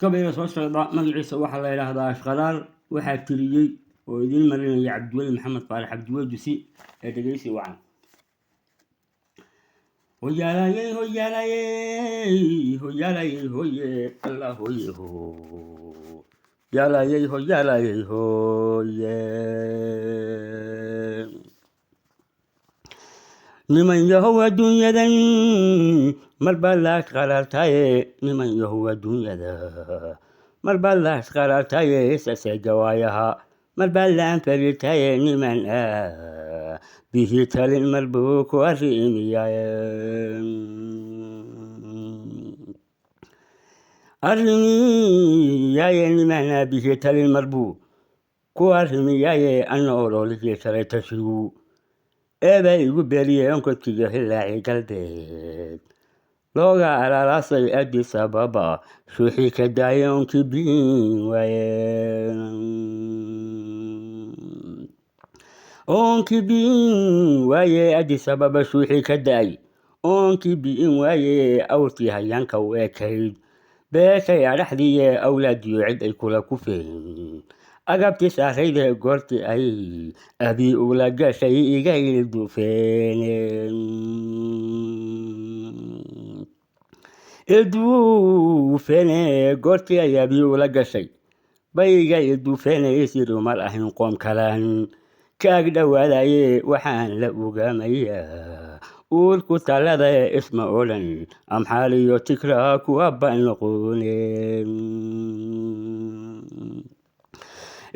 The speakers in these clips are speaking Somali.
قبل سوشيال مجلس waxa la yiraahdaa ashqalaal waxa tiriyay oo idin marinaya Cabdiweli Maxamed Faarax Cabdiweli Dusi ee dhageysi wacan hoyaalayey hoyaalayey hoyaalayey hoye Allah hoye ho yaalayey hoyaalayey hoye niman yahow adduunyadan marba la qarartaye niman yahow adduunyada marba la qarartaye sase jawaayaha marba la anfaritaye niman bihi talin marbu ku arrimiyaye niman bihi talin marbu ku arrimiyaye anna ololihii shalay tashigu eebay igu beeriyeen kodkiga hilaaci galbeed looga alaalaasay Addis Ababa suuxii ka daayay oonkii biin waaye Addis Ababa suuxii ka daayay oonkii biin waaye awrtii hayaanka u ekayd beeshay adhaxdiiye awlaadiyo cid ay kula kufeen agabtii saarayde goortii ay abii ula gashay iga ilduufeene goortii ay abii ula gashay bayga ilduufeene isiru mar ahayn qoom kalaan kaag dhowaadaye waxaan la ogaamayaa uurku talada isma odhan amxaaliyo tikraa kuwa baan noqone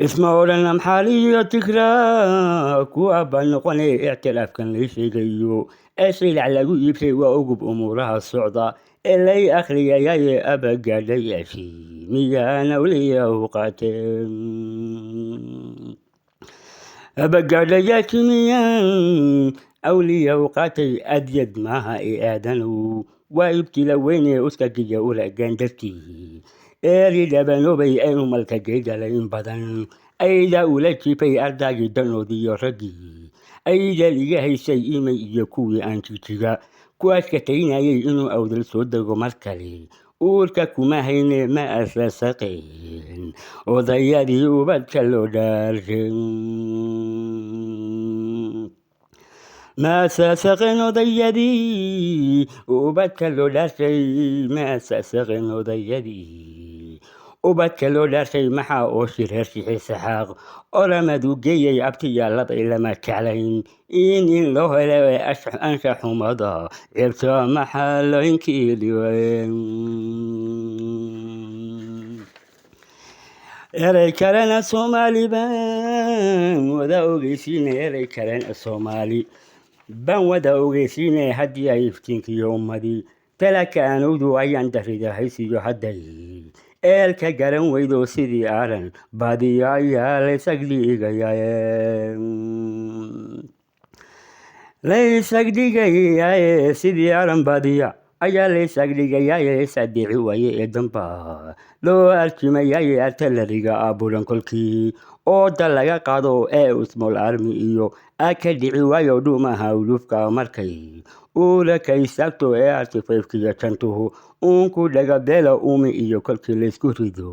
isma odhan amxaaliyo tikraa kuwa baan noqone ictiraafkan lay sheegayo ee shaylac lagu iibshay waa ugub umuuraha socda ee lay akhriyayaye abagaadhayaashii miyaan awliyahu qaateen abagaadhayaashii miyaan awliyahu qaatay adyad maaha ee aadanow waa ibtila weyne uskagiya ulagaan dartii eeri dhabanoobay aynu malka geydalay in badan ayda ula jiifay ardaagii danoodiiyo raggii ayda liga haysay imay iyo kuwii aan jijiga kuwaas ka taynayay inuu awdal soo dego mar kale uurka kuma hayne ma asasaqeen odayadii ubadka loo dhaarshen ma asasaqeen odayadii ubadka loo dhaarshay ma asasaqeen odayadii ubadka loo dhaarshay maxaa oo shireer shixi saxaaq oramadu geeyay abtiyaalladay lama jeclayn in loo helo ansha xumada ceebta maxaa loinkiiliween eray kalena soomaali baan wada ogeysiine eray kalena soomaali baan wada ogeysiine haddii ay iftiinkiyo ummadii talaka anowdu ayaan darida haysiyo hadday eelka garan weydo sidii aaran baadiyo ayaa laysagdhigayaye sidii aaran baadiya ayaa laysagdhigayaye sadeeci waaye ee damba loo arjimayaye artalariga aabulan kolkii ooda laga qaado ee usmol armi iyo aka dhici waayo dhuumaha ulufka markay uula ka istaagto ee artifayfkiyo jantuhu uunku dhagabeela uumi iyo kolkii laysku rido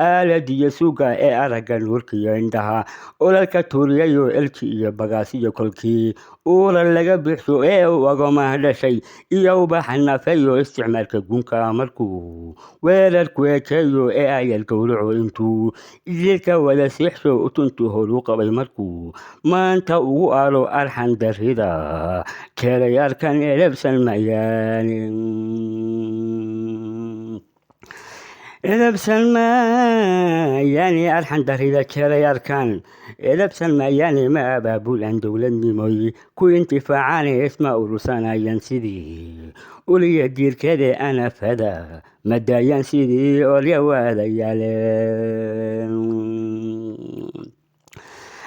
aaladiyo suga ee aragga nuurkiyo indhaha olalka tuuriyayo elji iyo bagaasiyo kolkii uula laga bixso ee u agomah dhashay iyo ubaxa nafeeyo isticmaalka gunka markuu weerarku ekeeyo ee ayal gowraco intuu idilka wada siixsho utuntu horu qabay markuu maanta ugu aalo arxan darida keerayaarkan edebsan mayaani arxan darida keerayaarkan edebsan mayaani ma abaabulan dowladnimoy ku intifaacaan isma urursanayaan sidii uliya diirkeede anafada madaayaan sidii olya waadayaaleen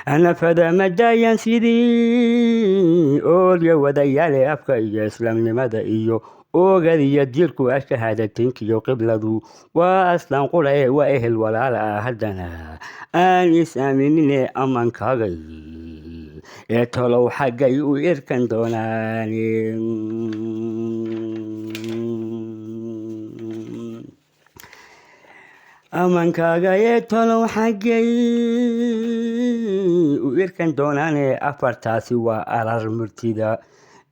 anafada madaayan sidii olya wadayaale afka iyo islaamnimada iyo oogadiyo diirku ashahaadatinkiyo qibladu waa aslaan qurae waa ehel walaala ah haddana aan is aaminine ammaankaagay ee tolow xaggay u irkan doonaan amankaaga ee tolow xaggay u irkan doonaane afartaasi waa arar murtida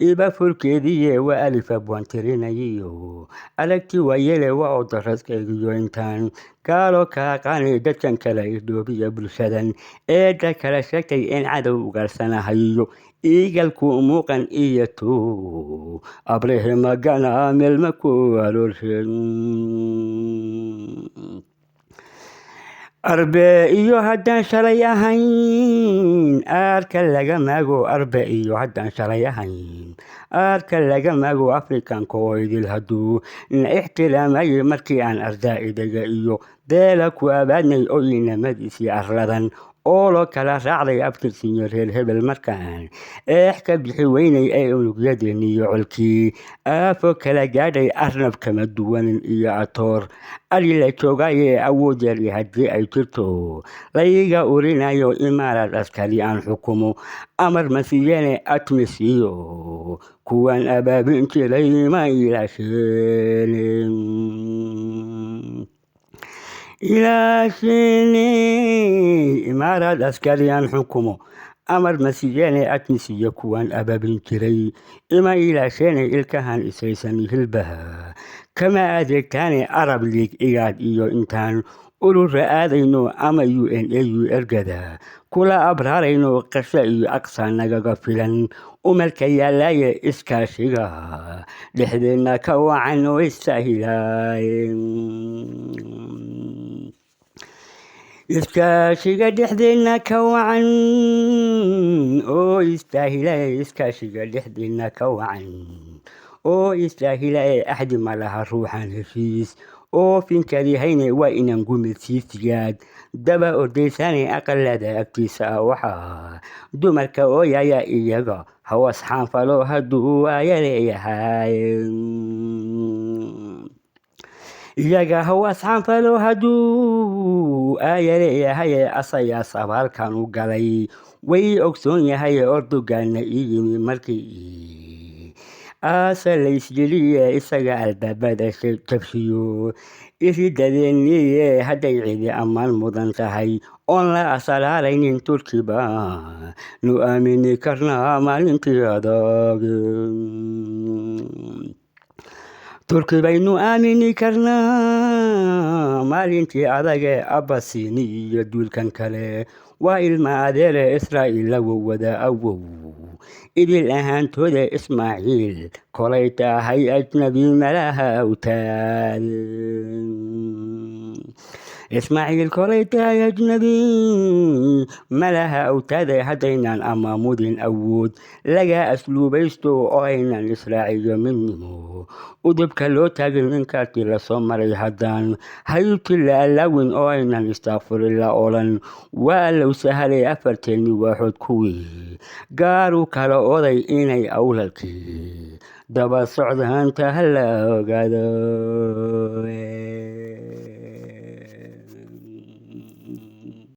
iba furkeediiye waa alifa buan tirinayiyo aragti waayele waa oo daraskaygiyo intaan gaalo kaa qaani dadkan kale idhoobiya bulshadan eedda kala sheegtay in cadow ugarsanahayo iigalku muuqan iyo tuu abrahimagana meelma ku aroorsheen arbe iyo haddaan shalay ahayn aarka laga maago arbe iyo haddaan shalay ahayn aarka laga maago afrikanka oo idil hadduu na ixtiraamayay markii aan ardaa'idaga iyo beela ku abaadnay oo inamadiisii arladan oo loo kala raacday abtirsiinyo reer hebel markaan eex ka bixi weynay ee unugyadeenniyo colkii aafo kala gaadhay arnab kama duwanin iyo atoor ari la joogaaye awood yari haddii ay jirto layga urinayo imaarad askari aan xukumo amar masiyeene atmisiyo kuwan abaabin jiray ma ilaasheen imaarad askariyaan xukumo amar masiyeene atmisiyo kuwan abaabin jiray ima ilaasheene ilkahan isaysan hilbaha kama adeegtaane arab liig igaad iyo intaan urura aadayno ama UNAU ergada kula abraarayno qasho iyo aqsa nagaga filan umalka yaalaaye iskaashiga dhexdeenna ka wacan oo istaahilaayeen iskaashiga dhexdeenna ka wacan oo istaahilay iskaashiga dhexdeenna ka wacan oo istaahilay axdi malaha ruuxan heshiis oo finkadihayne waa inaan gumid siisigaad daba ordaysaane aqalada agtiisa ah waxaa dumarka ooyaya iyaga hawas xaanfalo hadduu aya leeyahay iyaga hawas xaanfalo hadduu aya leeyahay asayaa sabaalkan u galay way ogsoon yahay ordogaana ii yimi markii aasa laysgeliye isaga albaabada jabshiyo iridadeeniye hadday cidi ammaan mudan tahay oon la asalaaraynin turkiba nu aamini karnaa maalintii adag turki baynu aamini karnaa maalintii adage abasiini iyo duulkan kale waa ilma adeere israa'iil lagu wada awow idil ahaantooda ismaaciil kolay tahay ajnabi malaha awtaad ismaaciil kolay tahay ajnabi malaha awtaade haddaynaan amaamudin awood laga asluubaysto oo aynan israaciyo midnimo udubka loo taagin inkaartii lasoo maray haddaan hayubti la allaawin oo aynan istaaqfurila odhan waa low sahalay afarteenni waaxood kuwii gaaru kala oday inay awlalkii daba socdaanta hala ogaado